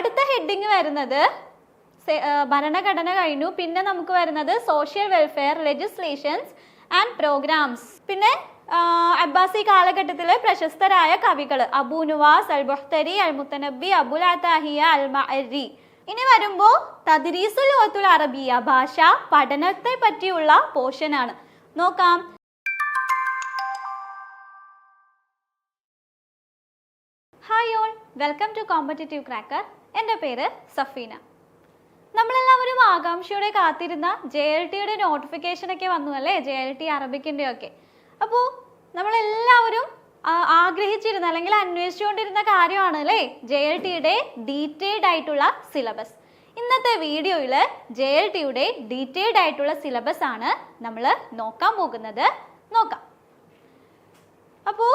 അടുത്ത ഹെഡിങ് വരുന്നത് ഭരണഘടന കഴിഞ്ഞു. പിന്നെ നമുക്ക് വരുന്നത് social welfare legislations and programmes. പിന്നെ അബ്ബാസി കാലഘട്ടത്തിലെ പ്രശസ്തരായ കവികൾ അബൂ നുവാസ്, അൽ ബുഖ്തരി, അൽ മുത്തനബി, അബുൽ അതാഹിയ, അൽ മഅരി. ഇനി വരുമ്പോൾ തദ്രീസുൽ ലുഗത്തുൽ അറബിയ, ഭാഷ പഠനത്തെ പറ്റിയുള്ള പോർഷൻ ആണ്. നോക്കാം. Hi all, welcome to competitive cracker. എൻ്റെ പേര് സഫീന. നമ്മളെല്ലാവരും ആകാംക്ഷയോടെ കാത്തിരുന്ന JLTയുടെ നോട്ടിഫിക്കേഷനൊക്കെ വന്നു അല്ലേ, JLT അറബിക്കിൻ്റെ ഒക്കെ. അപ്പോൾ നമ്മളെല്ലാവരും ആഗ്രഹിച്ചിരുന്ന അല്ലെങ്കിൽ അന്വേഷിച്ചുകൊണ്ടിരുന്ന കാര്യമാണ് അല്ലേ JLTയുടെ ഡീറ്റെയിൽഡ് ആയിട്ടുള്ള സിലബസ്. ഇന്നത്തെ വീഡിയോയിൽ JLTയുടെ ഡീറ്റെയിൽഡ് ആയിട്ടുള്ള സിലബസ് ആണ് നമ്മൾ നോക്കാൻ പോകുന്നത്. നോക്കാം. അപ്പോൾ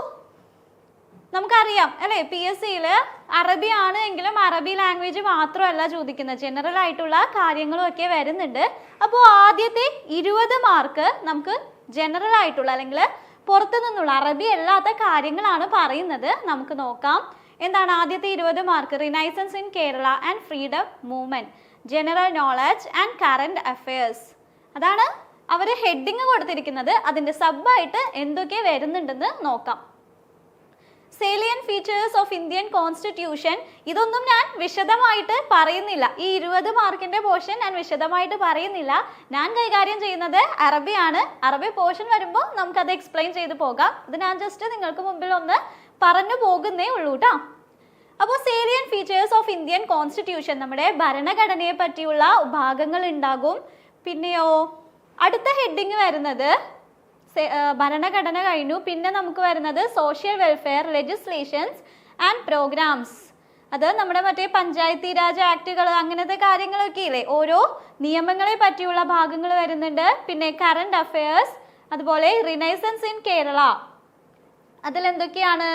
നമുക്കറിയാം അല്ലേ, PSCയിൽ അറബി ആണ് എങ്കിലും അറബി ലാംഗ്വേജ് മാത്രമല്ല ചോദിക്കുന്നത്, ജനറൽ ആയിട്ടുള്ള കാര്യങ്ങളും ഒക്കെ വരുന്നുണ്ട്. അപ്പോൾ ആദ്യത്തെ 20 മാർക്ക് നമുക്ക് ജനറൽ ആയിട്ടുള്ള അല്ലെങ്കിൽ പുറത്തു നിന്നുള്ള അറബി അല്ലാത്ത കാര്യങ്ങളാണ് പറയുന്നത്. നമുക്ക് നോക്കാം. എന്താണ് ആദ്യത്തെ 20 mark? Renaissance in Kerala and freedom movement, general knowledge and current affairs. അതാണ് അവർ ഹെഡിങ് കൊടുത്തിരിക്കുന്നത്. അതിൻ്റെ സബായിട്ട് എന്തൊക്കെ വരുന്നുണ്ടെന്ന് നോക്കാം. സേലിയൻ ഫീച്ചേഴ്സ് ഓഫ് ഇന്ത്യൻ കോൺസ്റ്റിറ്റ്യൂഷൻ. ഇതൊന്നും ഞാൻ വിശദമായിട്ട് പറയുന്നില്ല. ഈ 20 മാർക്കിന്റെ പോർഷൻ ഞാൻ വിശദമായിട്ട് പറയുന്നില്ല. ഞാൻ കൈകാര്യം ചെയ്യുന്നത് അറബിയാണ്. അറബി പോർഷൻ വരുമ്പോൾ നമുക്കത് എക്സ്പ്ലെയിൻ ചെയ്ത് പോകാം. ഇത് ഞാൻ ജസ്റ്റ് നിങ്ങൾക്ക് മുമ്പിൽ ഒന്ന് പറഞ്ഞു പോകുന്നേ ഉള്ളൂ കേട്ടോ. അപ്പോൾ സേലിയൻ ഫീച്ചേഴ്സ് ഓഫ് ഇന്ത്യൻ കോൺസ്റ്റിറ്റ്യൂഷൻ, നമ്മുടെ ഭരണഘടനയെ പറ്റിയുള്ള ഭാഗങ്ങൾ ഉണ്ടാകും. പിന്നെയോ അടുത്ത ഹെഡിങ് വരുന്നത് ഭരണഘടന കഴിഞ്ഞു. പിന്നെ നമുക്ക് വരുന്നത് social welfare legislations and programmes. അത് നമ്മുടെ മറ്റേ പഞ്ചായത്തി രാജ് ആക്ടുകൾ അങ്ങനത്തെ കാര്യങ്ങളൊക്കെ ഇല്ലേ, ഓരോ നിയമങ്ങളെ പറ്റിയുള്ള ഭാഗങ്ങൾ വരുന്നുണ്ട്. പിന്നെ കറണ്ട് അഫയേഴ്സ്, അതുപോലെ റിനൈസൻസ് ഇൻ കേരള, അതിലെന്തൊക്കെയാണ്?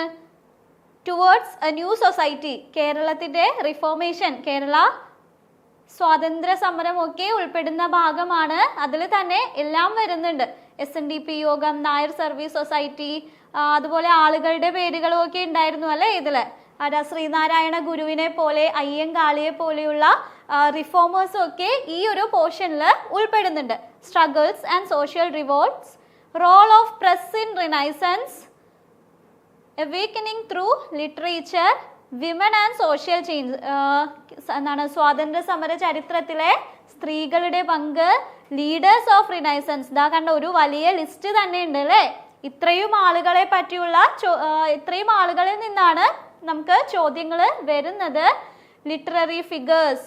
ടുവേർഡ്സ് എ ന്യൂ സൊസൈറ്റി, കേരളത്തിൻ്റെ റിഫോർമേഷൻ, കേരള സ്വാതന്ത്ര്യ സമരമൊക്കെ ഉൾപ്പെടുന്ന ഭാഗമാണ്. അതിൽ തന്നെ എല്ലാം വരുന്നുണ്ട്. SNDP യോഗം, നായർ സർവീസ് സൊസൈറ്റി, അതുപോലെ ആളുകളുടെ പേരുകളും ഒക്കെ ഉണ്ടായിരുന്നു അല്ലേ ഇതിൽ. ശ്രീനാരായണ ഗുരുവിനെ പോലെ, അയ്യങ്കാളിയെ പോലെയുള്ള റിഫോമേഴ്സും ഒക്കെ ഈ ഒരു പോർഷനിൽ ഉൾപ്പെടുന്നുണ്ട്. Struggles and social revolts, role of press in renaissance, awakening through literature, women and social change, എന്താണ് സ്വാതന്ത്ര്യ സമര ചരിത്രത്തിലെ സ്ത്രീകളുടെ പങ്ക്, ലീഡേഴ്സ് ഓഫ് റിനൈസൻസ്. ഇതാ കണ്ട ഒരു വലിയ ലിസ്റ്റ് തന്നെ ഉണ്ട് അല്ലേ. ഇത്രയും ആളുകളെ പറ്റിയുള്ള ഇത്രയും ആളുകളിൽ നിന്നാണ് നമുക്ക് ചോദ്യങ്ങൾ വരുന്നത്. ലിറ്റററി ഫിഗേഴ്സ്,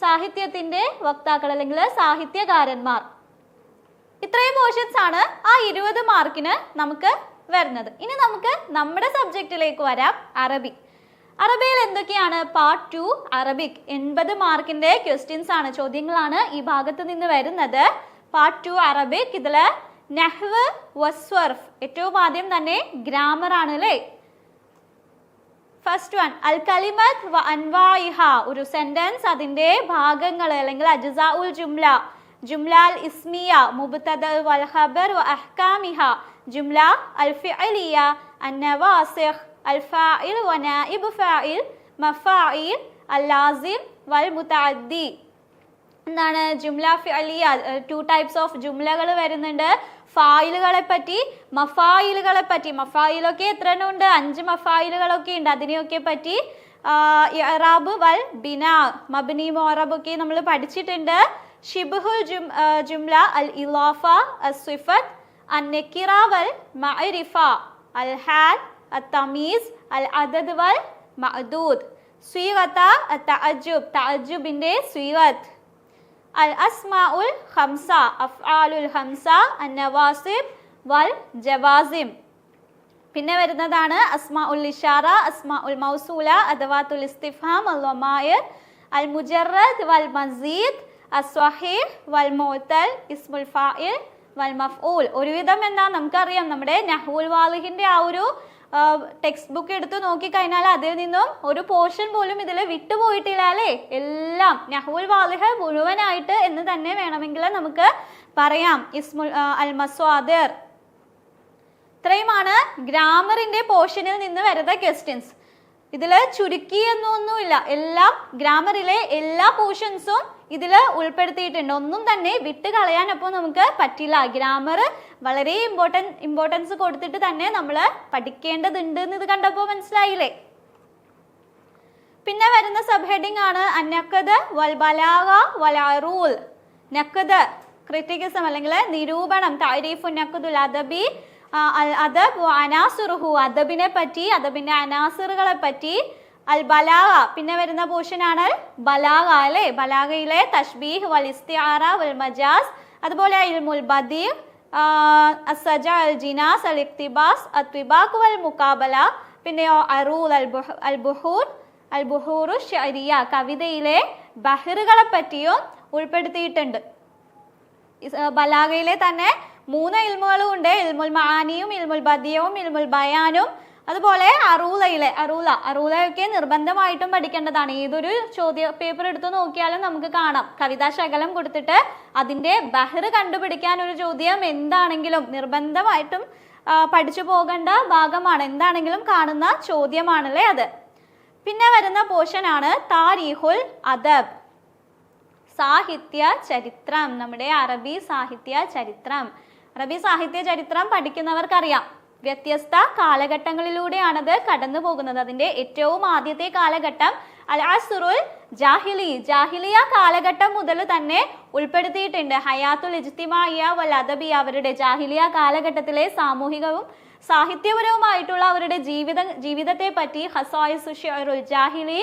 സാഹിത്യത്തിൻ്റെ വക്താക്കൾ അല്ലെങ്കിൽ സാഹിത്യകാരന്മാർ. ഇത്രയും പോർഷൻസ് ആണ് ആ 20 മാർക്കിന് നമുക്ക് വരുന്നത്. ഇനി നമുക്ക് നമ്മുടെ സബ്ജക്റ്റിലേക്ക് വരാം, അറബി. അറബിയിൽ എന്തൊക്കെയാണ്? പാർട്ട് 2 അറബിക്, 80 മാർക്കിന്റെ ക്വസ്റ്റ്യൻസ് ആണ്, ചോദ്യങ്ങളാണ് ഈ ഭാഗത്ത് നിന്ന് വരുന്നത്. Part 2 Arabic. ഇതിൽ നഹ്വ് വസ്വർഫ്, ഏറ്റവും ആദ്യം തന്നെ ഗ്രാമർ ആണ് അല്ലേ. ഫസ്റ്റ് വൺ അൽ കലിമത്ത് വ അൻവാഇഹ, ഒരു സെന്റൻസ് അതിന്റെ ഭാഗങ്ങൾ അല്ലെങ്കിൽ അജ്സാ ഉൽ ജുംല, ജുംല അൽ ഇസ്മിയ, മുബ്തദ വൽ ഖബർ വ അഹ്കാമിഹ, ജുംല അൽ ഫിഅലിയ, അന്നവാസിഖ്, അൽ ഫാഇൽ വ നായിബ് ഫാഇൽ, മഫാഇൽ, അൽ ലാസിം വൽ മുതഅദ്ദി. എന്താണ് ജുംല ഫിഅലിയ? 2 ടൈപ്സ് ഓഫ് ജുംലകൾ വരുന്നുണ്ട്. ഫായിലുകളെ പറ്റി, മഫായിലുകളെ പറ്റി. മഫായിലൊക്കെ എത്ര എണ്ണം ഉണ്ട്? 5 മഫായിലുകളൊക്കെ ഉണ്ട്. അതിനെയൊക്കെ പറ്റി ഇഅ്റാബ് വൽ ബിനാ, മബ്നി മുഅറബ് ഒക്കെ നമ്മൾ പഠിച്ചിട്ടുണ്ട്. ഷിബ്ഹുൽ ജുംല, അൽ ഇളാഫ, അസ്സിഫത്ത്, അന്നകിറ വൽ മഅരിഫ, അൽ ഹാൽ, അത്തമീസ്, അൽ അദദ് വൽ മഅദൂദ്, സ്വീഗത, അത്തഅജ്ജുബ്, തഅജ്ജുബിന്റെ സ്വീഗത്ത്, അൽ അസ്മാഉൽ ഖംസ, അഫ്ആലുൽ ഖംസ, അന്നവാസിബ് വൽ ജവാസിം. പിന്നെ വരുന്നതാണ് അസ്മാഉൽ ഇഷാറ, അസ്മാഉൽ മൗസൂല, അദവാത്തുൽ ഇസ്തിഫ്ഹാം, അൽ വമായിർ, അൽ മുജറദ് വൽ മസീദ്, അസ്വഹീഹ് വൽ മുഅ്തൽ, ഇസ്മുൽ ഫാഇൽ വൽ മഫ്ഊൽ. ഒരുവിധം എന്താ നമുക്കറിയാം, നമ്മുടെ നഹ്വുൽ വാളിഹിന്റെ ആ ഒരു ടെക്സ്റ്റ് ബുക്ക് എടുത്ത് നോക്കിക്കഴിഞ്ഞാൽ അതിൽ നിന്നും ഒരു പോർഷൻ പോലും ഇതിൽ വിട്ടുപോയിട്ടില്ല അല്ലേ. എല്ലാം നഹ്വുൽ വാളിഹ് മുഴുവനായിട്ട് എന്ന് തന്നെ വേണമെങ്കിൽ നമുക്ക് പറയാം. ഇസ്മുൽ അൽ മസ്വാദിർ. ഇത്രയുമാണ് ഗ്രാമറിന്റെ പോർഷനിൽ നിന്ന് വരുന്ന ക്വസ്റ്റ്യൻസ്. ഇതിൽ ചുരുക്കി എന്നൊന്നുമില്ല, എല്ലാം ഗ്രാമറിലെ എല്ലാ പോർഷൻസും ഇതിൽ ഉൾപ്പെടുത്തിയിട്ടുണ്ട്. ഒന്നും തന്നെ വിട്ട് കളയാൻ അപ്പോൾ നമുക്ക് പറ്റില്ല. ഗ്രാമർ വളരെ ഇമ്പോർട്ടൻസ് കൊടുത്തിട്ട് തന്നെ നമ്മൾ പഠിക്കേണ്ടതുണ്ട് എന്ന് ഇത് കണ്ടപ്പോൾ മനസ്സിലായില്ലേ? പിന്നെ വരുന്ന സബ് ഹെഡിങ് ആണ് അന്നഖദ് വൽ ബലാഗ വൽ അറൂൽ. നഖദ് ക്രിറ്റിക്കിസം അല്ലെങ്കിൽ നിരൂപണം, തഅരീഫു നഖദുൽ അദബി, അൽ അദബ് വ അനാസിറുഹു, അദബിനെ പറ്റി, അദബിന്റെ അനാസിറുകളെ പറ്റി. അൽ ബലാഗ പിന്നെ വരുന്ന പോർഷൻ ആണ് ബലാഗ അല്ലേ? ബലാഗയിലെ തഷ്ബീഹ് വൽ ഇസ്തിആറ വൽ മജാസ്, അതുപോലെ ഇൽമുൽ ബദീ, അസ്സജ അൽ ജിനാസ് അൽ ഇഖ്തിബാസ് അത്വിബാഖ് വൽ മുഖാബല. പിന്നെയോ അറൂൽ അൽ ബുഹൂർ അൽ ബുഹൂറു ഷഅരിയ, കവിതയിലെ ബഹറുകളെ പറ്റിയും ഉൾപ്പെടുത്തിയിട്ടുണ്ട്. ബലാഗയിലെ തന്നെ 3 ഇൽമുകളും ഉണ്ട്. ഇൽമുൽ മആനിയും ഇൽമുൽ ബദിയവും ഇൽമുൽ ബയാനും. അതുപോലെ അറൂലയൊക്കെ നിർബന്ധമായിട്ടും പഠിക്കേണ്ടതാണ്. ഏതൊരു ചോദ്യ പേപ്പർ എടുത്ത് നോക്കിയാലും നമുക്ക് കാണാം, കവിതാ ശകലം കൊടുത്തിട്ട് അതിൻ്റെ ബഹറ് കണ്ടുപിടിക്കാൻ ഒരു ചോദ്യം എന്താണെങ്കിലും നിർബന്ധമായിട്ടും പഠിച്ചു പോകേണ്ട ഭാഗമാണ്. എന്താണെങ്കിലും കാണുന്ന ചോദ്യമാണല്ലേ അത്. പിന്നെ വരുന്ന പോർഷൻ ആണ് താരീഖുൽ അദബ്, സാഹിത്യ ചരിത്രം. നമ്മുടെ അറബി സാഹിത്യ ചരിത്രം. അറബി സാഹിത്യ ചരിത്രം പഠിക്കുന്നവർക്കറിയാം, വ്യത്യസ്ത കാലഘട്ടങ്ങളിലൂടെയാണത് കടന്നു പോകുന്നത്. അതിന്റെ ഏറ്റവും ആദ്യത്തെ കാലഘട്ടം അൽ അസ്റുൽ ജാഹിലി, ജാഹിലിയ കാലഘട്ടം മുതൽ തന്നെ ഉൾപ്പെടുത്തിയിട്ടുണ്ട്. ഹയാത്തുൽ ഇജ്തിമാഇയ വൽ അദബിയ, അവരുടെ ജാഹിലിയ കാലഘട്ടത്തിലെ സാമൂഹികവും സാഹിത്യപരവുമായിട്ടുള്ള അവരുടെ ജീവിതത്തെ പറ്റി. ഖസായിസു ശിഅറുൽ ജാഹിലി,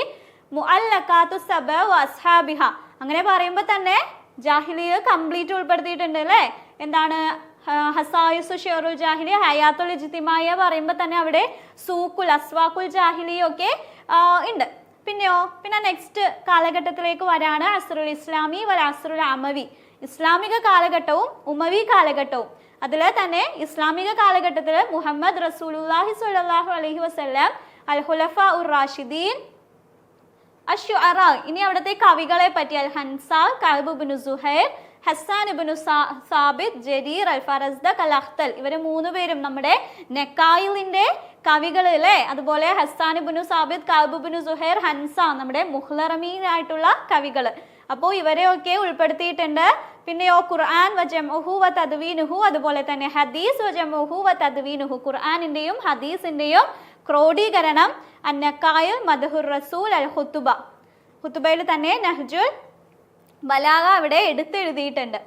മുഅല്ലഖാത്തു സബ വ അസ്ഹാബിഹ, അങ്ങനെ പറയുമ്പോൾ തന്നെ ജാഹിലിയ കംപ്ലീറ്റ് ഉൾപ്പെടുത്തിയിട്ടുണ്ട് അല്ലേ? എന്താണ് ഹസായിസു ഷിഅറുൽ ജാഹിലിയ, ഹയാത്തുൽ ഇജ്തിമാഇയ പറയുമ്പോൾ തന്നെ അവിടെ സൂക്കുൽ അസ്വാഖുൽ ജാഹിലിയ ഒക്കെ ഉണ്ട്. പിന്നെ നെക്സ്റ്റ് കാലഘട്ടത്തിലേക്ക് വരാണ് അസ്റുൽ ഇസ്ലാമി വൽ അസ്റുൽ അമവി, ഇസ്ലാമിക കാലഘട്ടവും ഉമവി കാലഘട്ടവും. അതിൽ തന്നെ ഇസ്ലാമിക കാലഘട്ടത്തിൽ മുഹമ്മദ് റസൂലുള്ളാഹി സ്വല്ലല്ലാഹു അലൈഹി വസല്ലം, അൽ ഖുലഫാ ഉർ റാഷിദീൻ, അശ്ശുഅറ, ഇനി അവിടുത്തെ കവികളെ പറ്റി അൽ ഹൻസ, കഅബ് ഇബ്നു സുഹൈർ, ഹസ്സാൻ ഇബ്നു സാബിത്, ജരീർ, അൽ ഫറസ്ദഖ്, അൽ അഖ്തൽ, ഇവർ 3 പേരും നമ്മുടെ നെക്കായിലിന്റെ കവികൾ അല്ലേ? അതുപോലെ ഹസ്സാൻ ഇബ്നു സാബിത്, കഅബ് ഇബ്നു സുഹൈർ, ഹൻസ നമ്മുടെ മുഹ്ലറമീനായിട്ടുള്ള കവികൾ. അപ്പോൾ ഇവരെയൊക്കെ ഉൾപ്പെടുത്തിയിട്ടുണ്ട്. പിന്നെയോ ഖുർആൻ വ ജംഉഹു വ തദ്വീനുഹു, അതുപോലെ തന്നെ ഹദീസ് വ ജംഉഹു വ തദ്വീനുഹു, ഖുർആനിന്റെയും ഹദീസിന്റെയും ക്രോഡീകരണം. അന്നക്കായിൽ മദ്ഹുർ റസൂൽ അൽ ഖുതുബ, ഖുതുബയിൽ തന്നെ നഹ്ജുൽ ബലാഗ അവിടെ എടുത്തെഴുതിയിട്ടുണ്ട്.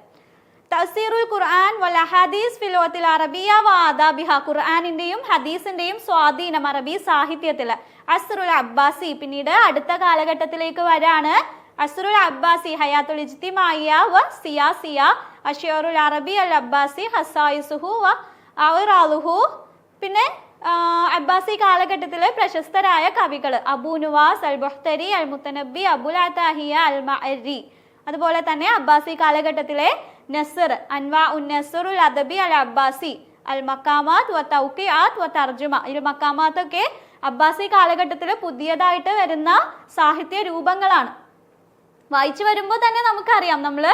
തഫ്സീറുൽ ഖുർആൻ വൽ അഹാദീസ് ഫിൽ ലുഗത്തിൽ അറബിയ വ ആദാബിഹ, ഖുർആനിന്റെയും ഹദീസിന്റെയും സ്വാധീനം അറബി സാഹിത്യത്തിൽ. അസ്റുൽ അബ്ബാസി, പിന്നീട് അടുത്ത കാലഘട്ടത്തിലേക്ക് വരാണ് അസ്റുൽ അബ്ബാസി, ഹയാത്തുൽ ഇജ്തിമാഇയ വ സിയാസിയ, അശ്ശിഅറുൽ അറബി അൽ അബ്ബാസി, ഹസായിസുഹു വ ഔറാലുഹു. പിന്നെ അബ്ബാസി കാലഘട്ടത്തിലെ പ്രശസ്തരായ കവികൾ അബൂ നുവാസ്, അൽ ബുഖ്തരി, അൽ മുത്തനബി, അബുൽ അതാഹിയ, അൽ മഅരി. അതുപോലെ തന്നെ അബ്ബാസി കാലഘട്ടത്തിലെ നസ്ർ, അൻവാ ഉൻ നസ്റുൽ അദബി അൽ അബ്ബാസി, അൽ മക്കാമാത്ത് വ തൗഖിആത്ത് വ തർജുമ. ഇതിൽ മക്കാമാത്തൊക്കെ അബ്ബാസി കാലഘട്ടത്തിൽ പുതിയതായിട്ട് വരുന്ന സാഹിത്യ രൂപങ്ങളാണ്. വായിച്ചു വരുമ്പോൾ തന്നെ നമുക്കറിയാം, നമ്മൾ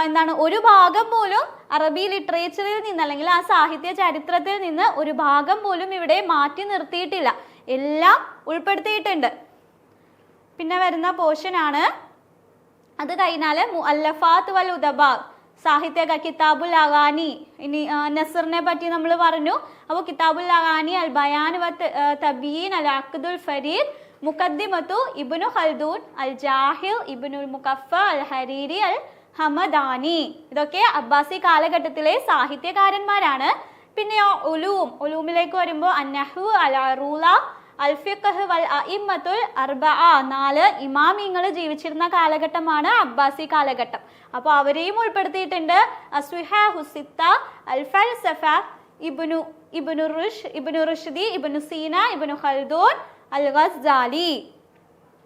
എന്താണ് ഒരു ഭാഗം പോലും അറബി ലിറ്ററേച്ചറിൽ നിന്ന് അല്ലെങ്കിൽ ആ സാഹിത്യ ചരിത്രത്തിൽ നിന്ന് ഒരു ഭാഗം പോലും ഇവിടെ മാറ്റി നിർത്തിയിട്ടില്ല, എല്ലാം ഉൾപ്പെടുത്തിയിട്ടുണ്ട്. പിന്നെ വരുന്ന പോർഷൻ ആണ്, അത് കഴിഞ്ഞാൽ മുഅല്ലഫാത്ത് വൽ ഉദബാ, സാഹിത്യ കിതാബുൽ അഗാനി. ഇനി നസറിനെ പറ്റി നമ്മൾ പറഞ്ഞു. അപ്പോൾ കിതാബുൽ അഗാനി, അൽ ബയാൻ വ തബീൻ, അൽ അഖ്ദുൽ ഫരീദ്, മുഖദ്ദിമത്തു ഇബ്നു ഖൽദൂൻ, അൽ ജാഹിൽ, ഇബ്നുൽ മുഖഫ, അൽ ഹരീരി, അൽ ഹമദാനി. ഇതൊക്കെ അബ്ബാസി കാലഘട്ടത്തിലെ സാഹിത്യകാരന്മാരാണ്. പിന്നെയോ ഉലൂമിലേക്ക് വരുമ്പോൾ അന്നഹു, അൽ അറൂല, അൽ ഫിഖ്ഹ് വൽ അഇമ്മത്തുൽ അർബഅ, 4 ഇമാമിങ്ങൾ ജീവിച്ചിരുന്ന കാലഘട്ടമാണ് അബ്ബാസി കാലഘട്ടം. അപ്പോൾ അവരെയും ഉൾപ്പെടുത്തിയിട്ടുണ്ട്. അസ്വിഹാഹു സിത്ത, അൽ ഫൽസഫ, ഇബ്നു റുഷ്ദി, ഇബ്നു സീന, ഇബ്നു ഖൽദൂൻ, അൽ ഗസ്സാലി.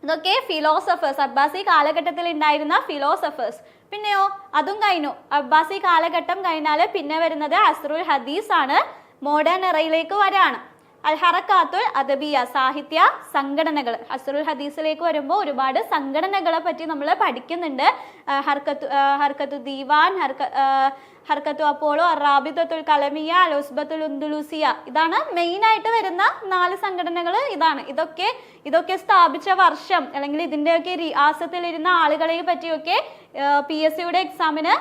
ഇതൊക്കെ ഫിലോസഫേഴ്സ്, അബ്ബാസി കാലഘട്ടത്തിൽ ഉണ്ടായിരുന്ന ഫിലോസഫേഴ്സ്. പിന്നെയോ അതും കഴിഞ്ഞു. അബ്ബാസി കാലഘട്ടം കഴിഞ്ഞാൽ പിന്നെ വരുന്നത് അസ്റുൽ ഹദീസ് ആണ്, മോഡേൺ എറയിലേക്ക് വരാണ്. അൽ ഹറക്കാത്തുൽ അദബിയ സാഹിത്യ സംഘടനകൾ. അസ്റുൽ ഹദീസിലേക്ക് വരുമ്പോൾ ഒരുപാട് സംഘടനകളെ പറ്റി നമ്മൾ പഠിക്കുന്നുണ്ട്. ഹർക്കത്തു ദീവാൻ, ഹർക്കത്തു അപ്പോളോ, റാബിതത്തുൽ കലമിയ, അലുസ്ബത്തുൽ ഉന്ദുലൂസിയ. ഇതാണ് മെയിൻ ആയിട്ട് വരുന്ന 4 സംഘടനകൾ. ഇതൊക്കെ സ്ഥാപിച്ച വർഷം അല്ലെങ്കിൽ ഇതിൻ്റെയൊക്കെ റിയാസത്തിലിരുന്ന ആളുകളെ പറ്റിയൊക്കെ PSCയുടെ എക്സാമിന്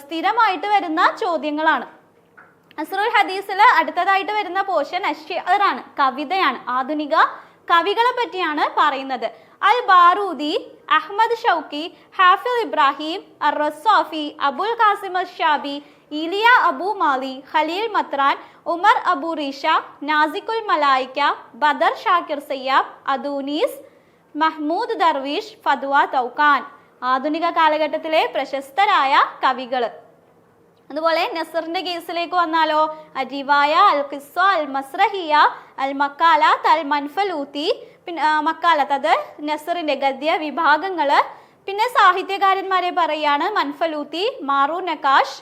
സ്ഥിരമായിട്ട് വരുന്ന ചോദ്യങ്ങളാണ്. അസ്റുൽ ഹദീസിൽ അടുത്തതായിട്ട് വരുന്ന പോർഷൻ അശ്ശിഅറാണ്, കവിതയാണ്. ആധുനിക കവികളെ പറ്റിയാണ് പറയുന്നത്. അൽ ബാറൂദി, അഹ്മദ് ഷൗക്കി, ഹാഫിൽ ഇബ്രാഹിം, അർ-റസ്സാഫി, അബുൽ ഖാസിം അഷ്-ഷാബി, ഇലിയ അബു മാലി, ഖലീൽ മത്രാൻ, ഉമർ അബു റീഷ, നാസിക്കുൽ മലായിക്ക, ബദർ ഷാക്കിർ സയ്യാബ്, അദൂനീസ്, മഹ്മൂദ് ദർവീഷ്, ഫദ്വ തൗക്കാൻ. ആധുനിക കാലഘട്ടത്തിലെ പ്രശസ്തരായ കവികൾ. അതുപോലെ നസറിന്റെ കേസിലേക്ക് വന്നാലോ, അരിവായ, അൽ ഖിസ്സ, അൽ മസ്രഹിയ, അൽ മക്കാലത്ത്, അൽ മൻഫലൂത്തി. പിന്നെ മക്കാലത്ത് അത് നസറിന്റെ ഗദ്യ വിഭാഗങ്ങൾ. പിന്നെ സാഹിത്യകാരന്മാരെ പറയാണ് മൻഫലൂത്തി, മാറു നക്കാഷ്,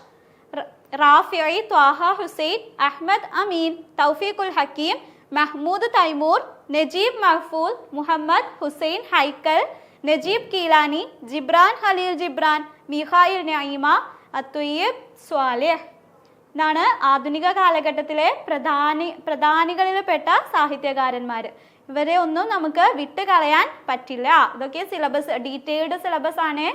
റാഫിഇ, ത്വാഹ ഹുസൈൻ, അഹ്മദ് അമീൻ, തൗഫീഖുൽ ഹക്കീം, മഹ്മൂദ് തൈമൂർ, നജീബ് മഹ്ഫൂൽ, മുഹമ്മദ് ഹുസൈൻ ഹൈക്കൽ, നജീബ് കീലാനി, ജിബ്രാൻ ഖലീൽ ജിബ്രാൻ, മിഖായിൽ നഈമ, അത്വയ്യബ് സ്വാലിഹ്. ഇതാണ് ആധുനിക കാലഘട്ടത്തിലെ പ്രധാനികളിൽപ്പെട്ട സാഹിത്യകാരന്മാർ. ഇവരെ ഒന്നും നമുക്ക് വിട്ടുകളയാൻ പറ്റില്ല. ഇതൊക്കെ ഡീറ്റെയിൽഡ് സിലബസ് ആണ്.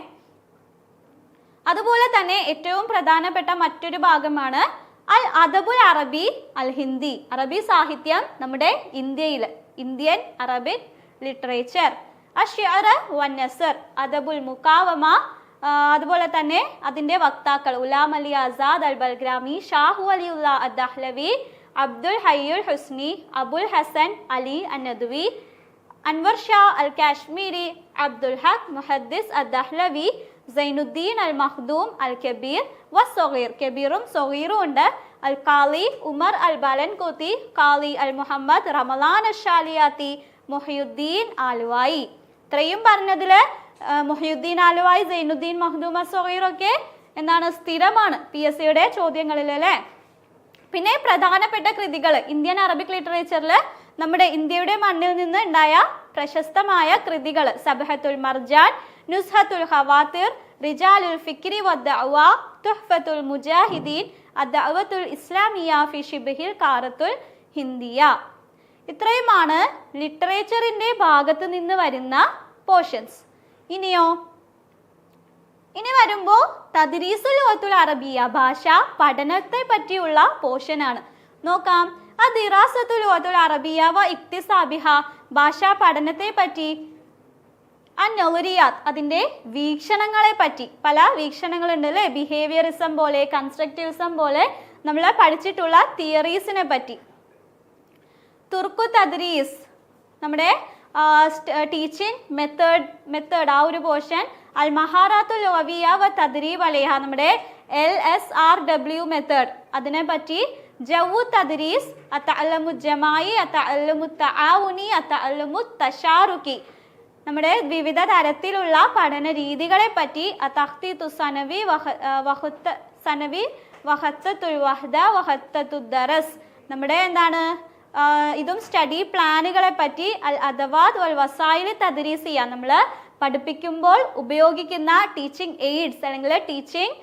അതുപോലെ തന്നെ ഏറ്റവും പ്രധാനപ്പെട്ട മറ്റൊരു ഭാഗമാണ് അൽ അദബുൽ അറബി അൽ ഹിന്ദി. അറബി സാഹിത്യം നമ്മുടെ ഇന്ത്യൻ അറബിക് ലിറ്ററേച്ചർ. അശ്ശിഅർ വന്നസർ, അദബുൽ മുക്കാവമ. അതുപോലെ തന്നെ അതിൻ്റെ വക്താക്കൾ ഉലാം അലി ആസാദ് അൽ ബൽഗ്രാമി, ഷാഹു അലിഉല്ല അദ്ദഹ്ലവി, അബ്ദുൽ ഹയ്യുൽ ഹുസ്നി, അബുൽ ഹസൻ അലി അന്നദ്വി, അൻവർ ഷാ അൽ കാശ്മീരി, അബ്ദുൽ ഹഖ് മുഹദ്ദിസ് അദ്ദഹ്ലവി, സൈനുദ്ദീൻ അൽ മഖ്ദൂം അൽ കബീർ വസ്സഗീർ. കബീറും സഗീറും ഉണ്ട്. അൽ ഖാലി ഉമർ അൽ ബാലൻകോത്തി, ഖാലി അൽ മുഹമ്മദ് റമലാൻ അഷാലിയാത്തി, മുഹിയുദ്ദീൻ ആലുവായി. ഇത്രയും പറഞ്ഞതിൽ മുഹിയുദ്ദീൻ ആലുവായി, സൈനുദ്ദീൻ മഖ്ദൂം അസ്സഗീറൊക്കെ എന്താണ് സ്ഥിരമാണ് PSCയുടെ ചോദ്യങ്ങളിൽ അല്ലേ. പിന്നെ പ്രധാനപ്പെട്ട കൃതികൾ ഇന്ത്യൻ അറബിക് ലിറ്ററേച്ചറിൽ നമ്മുടെ ഇന്ത്യയുടെ മണ്ണിൽ നിന്ന് ഉണ്ടായ പ്രശസ്തമായ കൃതികൾ സബഹത്തുൽ മർജാൻ, നുസ്ഹത്തുൽ ഖവാതിർ, റിജാലുൽ ഫിക്രി വദ്ദഅവ, തുഹ്ഫത്തുൽ മുജാഹിദീൻ, അദ്ദഅവത്തുൽ ഇസ്ലാമിയ ഫി ശിബ്ഹിൽ ഖാറത്തുൽ ഹിന്ദിയ. ഇത്രയുമാണ് ലിറ്ററേച്ചറിന്റെ ഭാഗത്ത് നിന്ന് വരുന്ന പോർഷൻസ്. ഇനി വരുമ്പോൾ തദ്രീസുൽ ലുഗത്തുൽ അറബിയ, ഭാഷ പഠനത്തെ പറ്റിയുള്ള പോർഷനാണ്. നോക്കാം. ദിറാസത്തുൽ ലുഗത്തുൽ അറബിയ വ ഇക്തിസാബിഹ, ഭാഷാ പഠനത്തെ പറ്റി. അന്നൗരിയാത്ത്, അതിൻ്റെ വീക്ഷണങ്ങളെ പറ്റി. പല വീക്ഷണങ്ങളുണ്ട് അല്ലേ. ബിഹേവിയറിസം പോലെ, കൺസ്ട്രക്റ്റിവിസം പോലെ നമ്മൾ പഠിച്ചിട്ടുള്ള തിയറീസിനെ പറ്റി. തുർക്കു തദ്രീസ്, നമ്മുടെ ടീച്ചിങ് മെത്തേഡ് ആ ഒരു പോർഷൻ. അൽ മഹാറാത്തുൽ ലുഗവിയ വ തദ്രീബ് അലൈഹ, നമ്മുടെ LSRW മെത്തേഡ്, അതിനെ പറ്റി. ജവ്വു തദ്രീസ്, അത്തഅല്ലമു ജമായി, അത്തഅല്ലമു തആവുനി, അത്തഅല്ലമു തശാറുക്കി, നമ്മുടെ വിവിധ തരത്തിലുള്ള പഠന രീതികളെ പറ്റി. തഖ്തീതു സനവി വഖത്തത്തുൽ വഹദ വഖത്തത്തുൽ ദറസ്, നമ്മുടെ എന്താണ് ഇതും സ്റ്റഡി പ്ലാനുകളെ പറ്റി. അൽ അദവാത് വൽ വസായിൽ തദ്രീസിയ, നമ്മൾ പഠിപ്പിക്കുമ്പോൾ ഉപയോഗിക്കുന്ന ടീച്ചിങ് എയ്ഡ്സ് അല്ലെങ്കിൽ ടീച്ചിങ്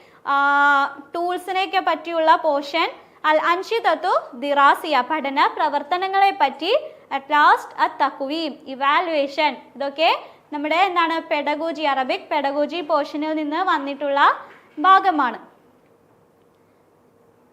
ടൂൾസിനെയൊക്കെ പറ്റിയുള്ള പോർഷൻ. അൽ അൻഷിദത്തു ദിറാസിയ, പഠന പ്രവർത്തനങ്ങളെ പറ്റി. അറ്റ് ലാസ്റ്റ് അ തഖ്വീം, ഇവാലുവേഷൻ. ഇതൊക്കെ നമ്മുടെ എന്താണ് പെഡഗോജി, അറബിക് പെഡഗോജി പോർഷനിൽ നിന്ന് വന്നിട്ടുള്ള ഭാഗമാണ്.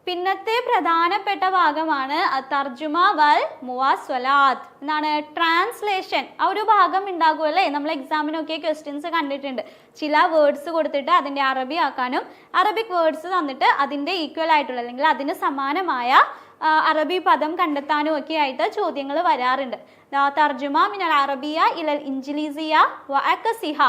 പിന്നത്തെ പ്രധാനപ്പെട്ട ഭാഗമാണ് തർജുമ വൽ മുവാസ്വലാത്ത്. എന്താണ് ട്രാൻസ്ലേഷൻ. ആ ഒരു ഭാഗം ഉണ്ടാകുമല്ലേ, നമ്മൾ എക്സാമിനൊക്കെ ക്വസ്റ്റ്യൻസ് കണ്ടിട്ടുണ്ട്. ചില വേർഡ്സ് കൊടുത്തിട്ട് അതിൻ്റെ അറബി ആക്കാനും അറബിക് വേർഡ്സ് തന്നിട്ട് അതിൻ്റെ ഈക്വൽ ആയിട്ടുള്ള അല്ലെങ്കിൽ അതിന് സമാനമായ അറബി പദം കണ്ടെത്താനും ഒക്കെ ആയിട്ട് ചോദ്യങ്ങൾ വരാറുണ്ട്. തർജുമ മിനൽ അറബിയ ഇലൽ ഇൻജിലീസിയ വ അക്സിഹ,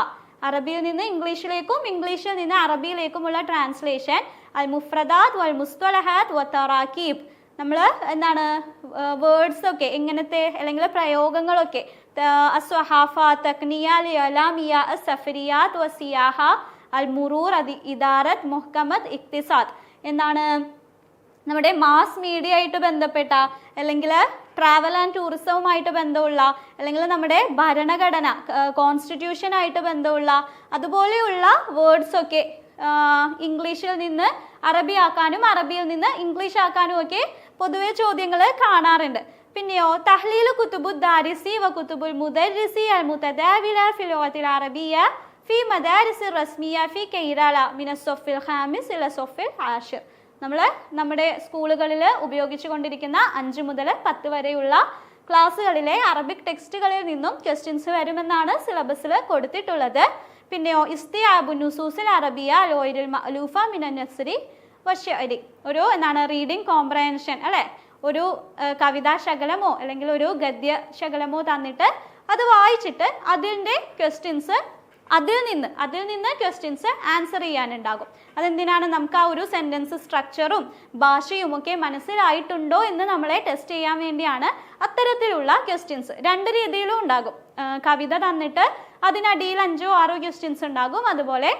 അറബിയിൽ നിന്ന് ഇംഗ്ലീഷിലേക്കും ഇംഗ്ലീഷിൽ നിന്ന് അറബിയിലേക്കുമുള്ള ട്രാൻസ്ലേഷൻ. അൽ മുഫ്രദാത്ത് വൽ മുസ്തലഹാത്ത് വ തറാക്കീബ്, നമ്മൾ എന്താണ് വേർഡ്സ് ഒക്കെ എങ്ങനത്തെ അല്ലെങ്കിൽ പ്രയോഗങ്ങളൊക്കെ. അസ്വഹാഫ, തക്നിയ, അലാമിയ, സഫരിയാത്ത് വ സിയാഹ, അൽ മുറൂർ, ഇദാറത്ത്, മുഹ്കമത്ത്, ഇക്തിസാദ്. എന്താണ് നമ്മുടെ മാസ് മീഡിയ ആയിട്ട് ബന്ധപ്പെട്ട, അല്ലെങ്കിൽ ട്രാവൽ ആൻഡ് ടൂറിസവുമായിട്ട് ബന്ധമുള്ള, അല്ലെങ്കിൽ നമ്മുടെ ഭരണഘടന കോൺസ്റ്റിറ്റ്യൂഷനായിട്ട് ബന്ധമുള്ള അതുപോലെയുള്ള വേർഡ്സ് ഒക്കെ ഇംഗ്ലീഷിൽ നിന്ന് അറബി ആക്കാനും അറബിയിൽ നിന്ന് ഇംഗ്ലീഷ് ആക്കാനും ഒക്കെ പൊതുവെ ചോദ്യങ്ങൾ കാണാറുണ്ട്. പിന്നെയോ തഹ്ലീൽ കുത്തുബുദ് ദാരിസി വ കുത്തുബുൽ മുദരിസി അൽ മുതദാവില ഫിൽ ലഗത്തിൽ അറബിയ ഫി മദാരിസ് റസ്മിയ ഫി കൈറാല മിന സൊഫിൽ ഖാമിസ് ഇല സൊഫിൽ ആഷിർ. നമ്മൾ നമ്മുടെ സ്കൂളുകളിൽ ഉപയോഗിച്ചു കൊണ്ടിരിക്കുന്ന 5 മുതൽ 10 വരെയുള്ള ക്ലാസ്സുകളിലെ അറബിക് ടെക്സ്റ്റുകളിൽ നിന്നും ക്വസ്റ്റ്യൻസ് വരുമെന്നാണ് സിലബസിൽ കൊടുത്തിട്ടുള്ളത്. പിന്നെയോ ഇസ്തിയാബു നുസൂസിൽ അറബിയ ലോയിലുൽ മഅലൂഫ മിനൻ നസ്രി വശഅരി, ഒരു എന്താണ് റീഡിംഗ് കോംപ്രഹെൻഷൻ അല്ലേ, ഒരു കവിതാ ശകലമോ അല്ലെങ്കിൽ ഒരു ഗദ്യ ശകലമോ തന്നിട്ട് അത് വായിച്ചിട്ട് അതിൽ നിന്ന് ക്വസ്റ്റ്യൻസ് ആൻസർ ചെയ്യാനുണ്ടാകും. അതെന്തിനാണ്? നമുക്ക് ആ ഒരു സെൻറ്റൻസ് സ്ട്രക്ചറും ഭാഷയും ഒക്കെ മനസ്സിലായിട്ടുണ്ടോ എന്ന് നമ്മളെ ടെസ്റ്റ് ചെയ്യാൻ വേണ്ടിയാണ് അത്തരത്തിലുള്ള ക്വസ്റ്റ്യൻസ്. 2 രീതിയിലും ഉണ്ടാകും. കവിത തന്നിട്ട് അതിനടിയിൽ 5ഓ 6ഓ ക്വസ്റ്റ്യൻസ് ഉണ്ടാകും. അതുപോലെ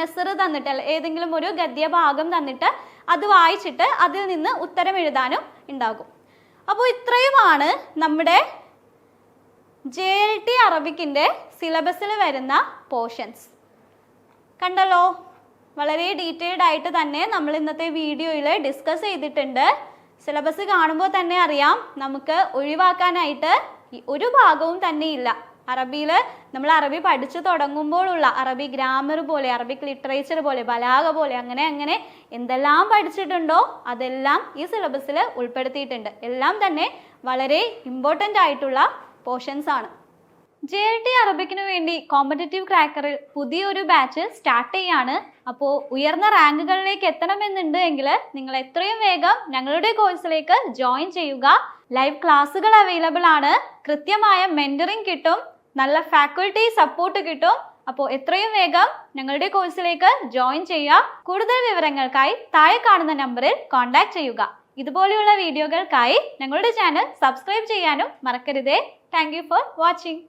നസർ തന്നിട്ട് ഏതെങ്കിലും ഒരു ഗദ്യഭാഗം തന്നിട്ട് അത് വായിച്ചിട്ട് അതിൽ നിന്ന് ഉത്തരം എഴുതാനും ഉണ്ടാകും. അപ്പോൾ ഇത്രയുമാണ് നമ്മുടെ JLT അറബിക്കിൻ്റെ സിലബസിൽ വരുന്ന പോർഷൻസ്. കണ്ടല്ലോ, വളരെ ഡീറ്റെയിൽഡ് ആയിട്ട് തന്നെ നമ്മൾ ഇന്നത്തെ വീഡിയോയിൽ ഡിസ്കസ് ചെയ്തിട്ടുണ്ട്. സിലബസ് കാണുമ്പോൾ തന്നെ അറിയാം നമുക്ക് ഒഴിവാക്കാനായിട്ട് ഒരു ഭാഗവും തന്നെ ഇല്ല. അറബിയിൽ നമ്മൾ അറബി പഠിച്ചു തുടങ്ങുമ്പോഴുള്ള അറബി ഗ്രാമർ പോലെ, അറബിക് ലിറ്ററേച്ചർ പോലെ, ബലാഗ പോലെ അങ്ങനെ എന്തെല്ലാം പഠിച്ചിട്ടുണ്ടോ അതെല്ലാം ഈ സിലബസിൽ ഉൾപ്പെടുത്തിയിട്ടുണ്ട്. എല്ലാം തന്നെ വളരെ ഇമ്പോർട്ടൻ്റ് ആയിട്ടുള്ള പോർഷൻസ് ആണ്. JLT അറബിക്കിന് വേണ്ടി കോമ്പറ്റേറ്റീവ് ക്രാക്കറിൽ പുതിയൊരു ബാച്ച് സ്റ്റാർട്ട് ചെയ്യാണ്. അപ്പോൾ ഉയർന്ന റാങ്കുകളിലേക്ക് എത്തണമെന്നുണ്ട് എങ്കിൽ നിങ്ങൾ എത്രയും വേഗം ഞങ്ങളുടെ കോഴ്സിലേക്ക് ജോയിൻ ചെയ്യുക. ലൈവ് ക്ലാസ്സുകൾ അവൈലബിൾ ആണ്, കൃത്യമായ മെന്ററിങ് കിട്ടും, നല്ല ഫാക്കൽറ്റി സപ്പോർട്ട് കിട്ടും. അപ്പോൾ എത്രയും വേഗം ഞങ്ങളുടെ കോഴ്സിലേക്ക് ജോയിൻ ചെയ്യുക. കൂടുതൽ വിവരങ്ങൾക്കായി താഴെ കാണുന്ന നമ്പറിൽ കോൺടാക്ട് ചെയ്യുക. ഇതുപോലെയുള്ള വീഡിയോകൾക്കായി ഞങ്ങളുടെ ചാനൽ സബ്സ്ക്രൈബ് ചെയ്യാനും മറക്കരുതേ. Thank you for watching.